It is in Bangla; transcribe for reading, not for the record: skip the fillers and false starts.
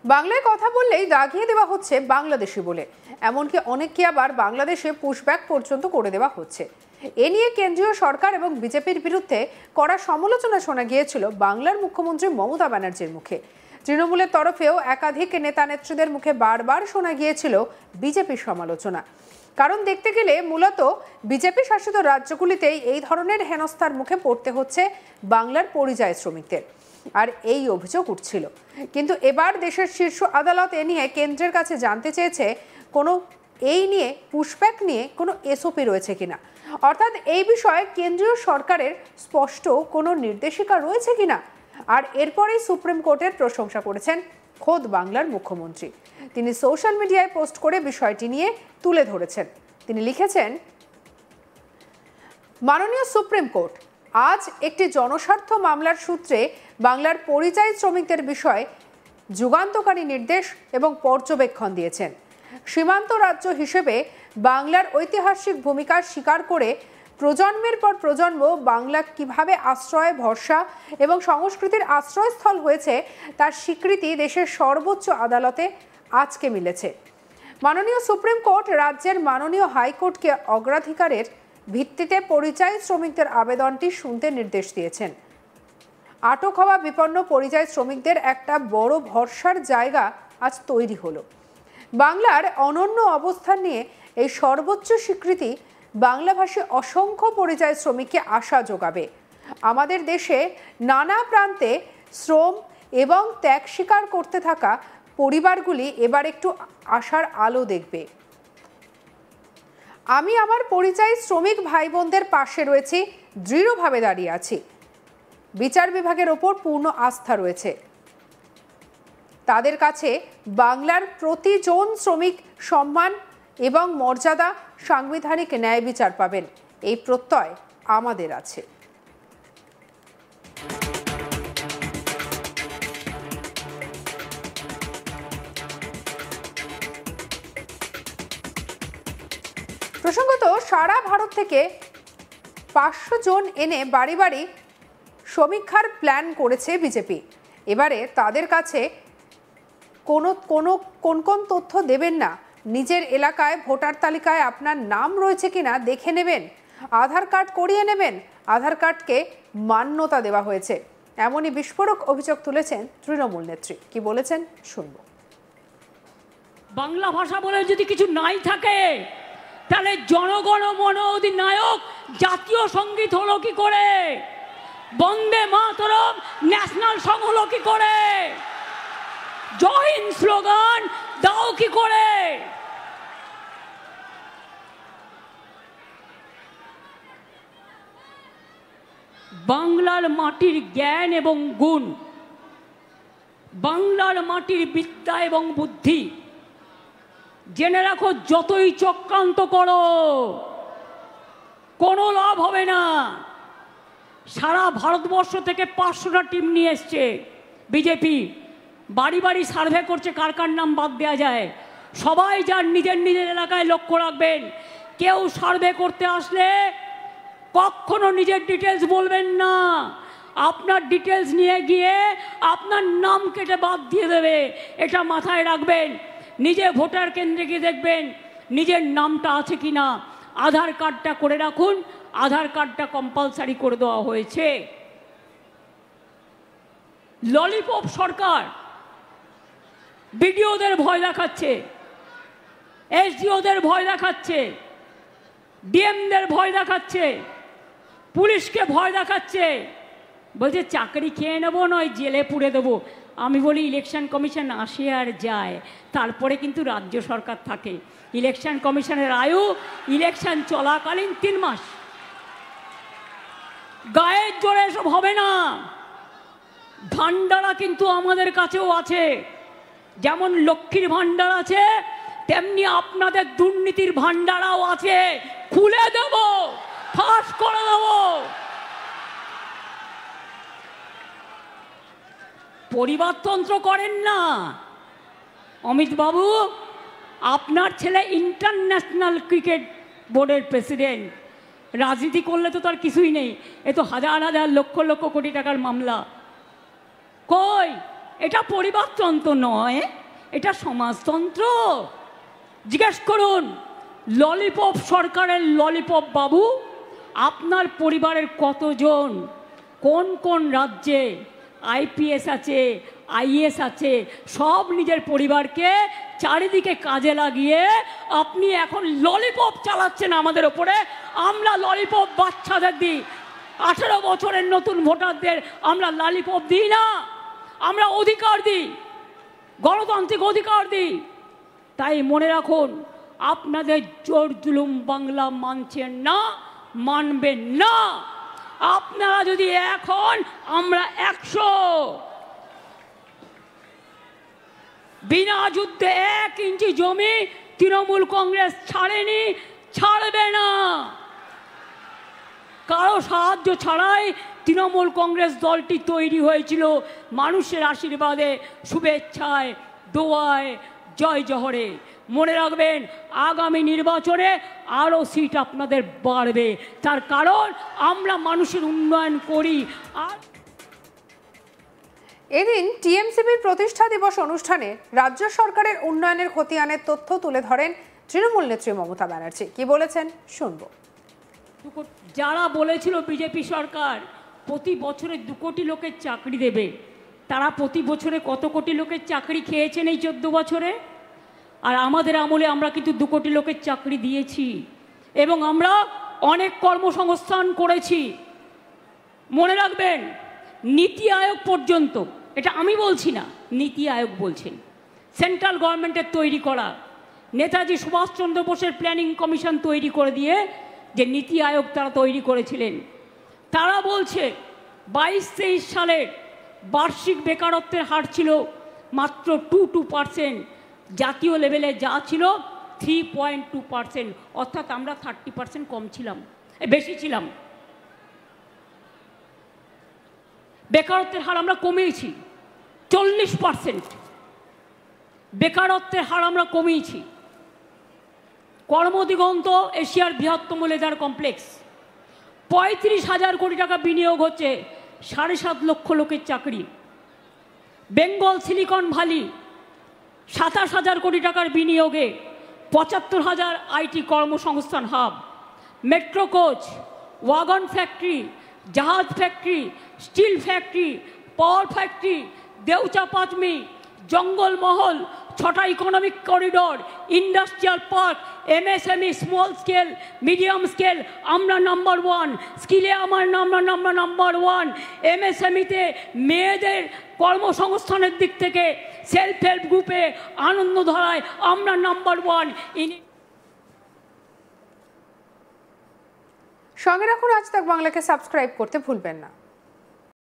বাংলায় কথা বললেই দাগিয়ে দেওয়া হচ্ছে বাংলাদেশি বলে, এমনকি অনেককে আবার বাংলাদেশে পুশব্যাক পর্যন্ত করে দেওয়া হচ্ছে। এ নিয়ে কেন্দ্রীয় সরকার এবং বিজেপির বিরুদ্ধে কড়া সমালোচনা শোনা গিয়েছিল বাংলার মুখ্যমন্ত্রী মমতা ব্যানার্জির মুখে। তৃণমূলের তরফেও একাধিক নেতা নেত্রীদের মুখে বারবার শোনা গিয়েছিল বিজেপির সমালোচনা। কারণ দেখতে গেলে মূলত বিজেপি শাসিত রাজ্যগুলিতেই এই ধরনের হেনস্থার মুখে পড়তে হচ্ছে বাংলার পরিযায়ী শ্রমিকদের, আর এই অভিযোগ উঠছিল। কিন্তু এবার দেশের শীর্ষ আদালত এ নিয়ে কেন্দ্রের কাছে জানতে চেয়েছে এই নিয়ে পুশব্যাক নিয়ে কোনো এসওপি রয়েছে কিনা, অর্থাৎ এই বিষয়ে কেন্দ্রীয় সরকারের স্পষ্ট কোনো নির্দেশিকা রয়েছে কিনা। আর এরপরেই সুপ্রিম কোর্টের প্রশংসা করেছেন খোদ বাংলার মুখ্যমন্ত্রী। তিনি সোশ্যাল মিডিয়ায় পোস্ট করে বিষয়টি নিয়ে তুলে ধরেছেন। তিনি লিখেছেন, মাননীয় সুপ্রিম কোর্ট আজ একটি জনস্বার্থ মামলার সূত্রে বাংলার পরিযায়ী শ্রমিকদের বিষয়ে যুগান্তকারী নির্দেশ এবং পর্যবেক্ষণ দিয়েছেন। সীমান্ত রাজ্য হিসেবে বাংলার ঐতিহাসিক ভূমিকা স্বীকার করে প্রজন্মের পর প্রজন্ম বাংলা কিভাবে আশ্রয়, ভরসা এবং সংস্কৃতির আশ্রয়স্থল হয়েছে তার স্বীকৃতি দেশের সর্বোচ্চ আদালতে আজকে মিলেছে। মাননীয় সুপ্রিম কোর্ট রাজ্যের মাননীয় হাইকোর্টকে অগ্রাধিকারের ভিত্তিতে পরিযায়ী শ্রমিকদের আবেদনটি শুনতে নির্দেশ দিয়েছেন। আটক হওয়া বিপন্ন পরিযায়ী শ্রমিকদের একটা বড় ভরসার জায়গা আজ তৈরি হলো। বাংলার অনন্য অবস্থান নিয়ে এই সর্বোচ্চ স্বীকৃতি বাংলাভাষী অসংখ্য পরিযায়ী শ্রমিককে আশা যোগাবে। আমাদের দেশে নানা প্রান্তে শ্রম এবং ত্যাগ স্বীকার করতে থাকা পরিবারগুলি এবার একটু আশার আলো দেখবে। আমি আমার পরিযায়ী শ্রমিক ভাই বোনদের পাশে রয়েছি, দৃঢ়ভাবে দাঁড়িয়ে আছি। বিচার বিভাগের ওপর পূর্ণ আস্থা রয়েছে। তাদের কাছে বাংলার প্রতিজন শ্রমিক সম্মান এবং মর্যাদা, সাংবিধানিক ন্যায় বিচার পাবেন, এই প্রত্যয় আমাদের আছে। প্রসঙ্গত, সারা ভারত থেকে 500 জন এনে বাড়ি বাড়ি সমীক্ষার প্ল্যান করেছে বিজেপি। এবারে তাদের কাছে কোন তথ্য দেবেন না, নিজের এলাকায় ভোটার তালিকায় আপনার নাম রয়েছে কিনা দেখে নেবেন, আধার কার্ড করিয়ে নেবেন, আধার কার্ডকে মান্যতা দেওয়া হয়েছে, এমনই বিস্ফোরক অভিযোগ তুলেছেন তৃণমূল নেত্রী। কি বলেছেন শুনব। বাংলা ভাষা বলে যদি কিছু নাই থাকে তাহলে জনগণ মন অধিনায়ক জাতীয় সঙ্গীত হলো কি করে, বন্দে মাতরম ন্যাশনাল সং হলো কি করে, জয় হিন্দ স্লোগান দাও কি করে। বাংলার মাটির জ্ঞান এবং গুণ, বাংলার মাটির বিদ্যা এবং বুদ্ধি জেনে রাখো, যতই চক্রান্ত করো কোনো লাভ হবে না। সারা ভারতবর্ষ থেকে 500টা টিম নিয়ে এসছে বিজেপি, বাড়ি বাড়ি সার্ভে করছে কার কার নাম বাদ দেওয়া যায়। সবাই যার নিজের নিজের এলাকায় লক্ষ্য রাখবেন, কেউ সার্ভে করতে আসলে কখনো নিজের ডিটেলস বলবেন না। আপনার ডিটেলস নিয়ে গিয়ে আপনার নাম কেটে বাদ দিয়ে দেবে, এটা মাথায় রাখবেন। নিজে ভোটার কেন্দ্রে গিয়ে দেখবেন নিজের নামটা আছে কিনা। আধার কার্ডটা করে রাখুন, আধার কার্ডটা কম্পালসারি করে দেওয়া হয়েছে। ললিপপ সরকার বিডিওদের ভয় দেখাচ্ছে, এসডিওদের ভয় দেখাচ্ছে, ডিএমদের ভয় দেখাচ্ছে, পুলিশকে ভয় দেখাচ্ছে, বলছে চাকরি খেয়ে নেবো নয় জেলে পুড়ে দেবো। আমি বলি ইলেকশন কমিশন আসে আর যায়, তারপরে কিন্তু রাজ্য সরকার থাকে। ইলেকশন কমিশনের আয়ু ইলেকশন চলাকালীন 3 মাস। গায়ের জোরে এসব হবে না। ভান্ডারা কিন্তু আমাদের কাছেও আছে, যেমন লক্ষ্মীর ভান্ডার আছে তেমনি আপনাদের দুর্নীতির ভান্ডারাও আছে। খুলে দেব, ফাঁস করে দেব। পরিবারতন্ত্র করেন না অমিত বাবু। আপনার ছেলে ইন্টারন্যাশনাল ক্রিকেট বোর্ডের প্রেসিডেন্ট, রাজনীতি করলে তো তার কিছুই নেই। এ তো হাজার হাজার লক্ষ লক্ষ কোটি টাকার মামলা। কই এটা পরিবারতন্ত্র নয়, এটা সমাজতন্ত্র। জিজ্ঞেস করুন ললিপপ সরকারের ললিপপ বাবু, আপনার পরিবারের কতজন, কোন কোন রাজ্যে আইপিএস আছে, আইএস আছে, সব নিজের পরিবারকে চারিদিকে কাজে লাগিয়ে আপনি এখন ললিপপ চালাচ্ছেন আমাদের ওপরে। আমরা ললিপপ বাচ্চাদের দিই, 18 বছরের নতুন ভোটারদের আমরা ললিপপ দিই না, আমরা অধিকার দিই, গণতান্ত্রিক অধিকার দিই। তাই মনে রাখুন, আপনাদের জোর জুলুম বাংলা মানছেন না, মানবেন না। আপনারা যদি এখন, আমরা 100, বিনা যুদ্ধে 1 ইঞ্চি জমি তৃণমূল কংগ্রেস ছাড়েনি, ছাড়বে না। কারো সাহায্য ছাড়াই তৃণমূল কংগ্রেস দলটি তৈরি হয়েছিল, মানুষের আশীর্বাদে, শুভেচ্ছায়, দোয়ায়, জয় জহরে। মনে রাখবেন, আগামী নির্বাচনে আরও সিট আপনাদের বাড়বে, তার কারণ আমরা মানুষের উন্নয়ন করি। আর এদিন টিএমসিপির প্রতিষ্ঠা দিবস অনুষ্ঠানে রাজ্য সরকারের উন্নয়নের খতিয়ানের তথ্য তুলে ধরেন তৃণমূল নেত্রী মমতা ব্যানার্জি। কি বলেছেন শুনবো। যারা বলেছিল বিজেপি সরকার প্রতি বছরে 2 কোটি লোকের চাকরি দেবে, তারা প্রতি বছরে কত কোটি লোকের চাকরি খেয়েছেন এই 14 বছরে? আর আমাদের আমলে আমরা কিন্তু 2 কোটি লোকের চাকরি দিয়েছি এবং আমরা অনেক কর্মসংস্থান করেছি। মনে রাখবেন, নীতি আয়োগ পর্যন্ত, এটা আমি বলছি না, নীতি আয়োগ বলছেন, সেন্ট্রাল গভর্নমেন্টের তৈরি করা, নেতাজি সুভাষচন্দ্র বোসের প্ল্যানিং কমিশন তৈরি করে দিয়ে যে নীতি আয়োগ তারা তৈরি করেছিলেন, তারা বলছে 22-23 সালের বার্ষিক বেকারত্বের হার ছিল মাত্র 2%, জাতীয় লেভেলে যা ছিল 3.2%, অর্থাৎ আমরা 30% কম ছিলাম, বেশি ছিলাম। বেকারত্বের হার আমরা কমিয়েছি 40%, বেকারত্বের হার আমরা কমিয়েছি। কর্মদিগন্ত এশিয়ার বৃহত্তম লেদার কমপ্লেক্স, 35,000 কোটি টাকা বিনিয়োগ হচ্ছে, 7.5 লক্ষ লোকের চাকরি। বেঙ্গল সিলিকন ভ্যালি, 27,000 কোটি টাকার বিনিয়োগে 75,000 আইটি কর্মসংস্থান হাব। মেট্রো কোচ, ওয়াগন ফ্যাক্টরি, জাহাজ factory, steel factory, power factory, Deocha Pachami, Jangalmahal, 6টা economic corridor, industrial park, MSME, small scale, medium scale, আমরা নাম্বার 1, স্কিলে আমার নাম্বার 1, এমএসএমইতে মেয়েদের কর্মসংস্থানের দিক থেকে সেলফ হেল্প গ্রুপে আনন্দধারায় আমরা নাম্বার 1। সঙ্গে রাখুন আজ তাক বাংলাকে সাবস্ক্রাইব করতে ভুলবেন না।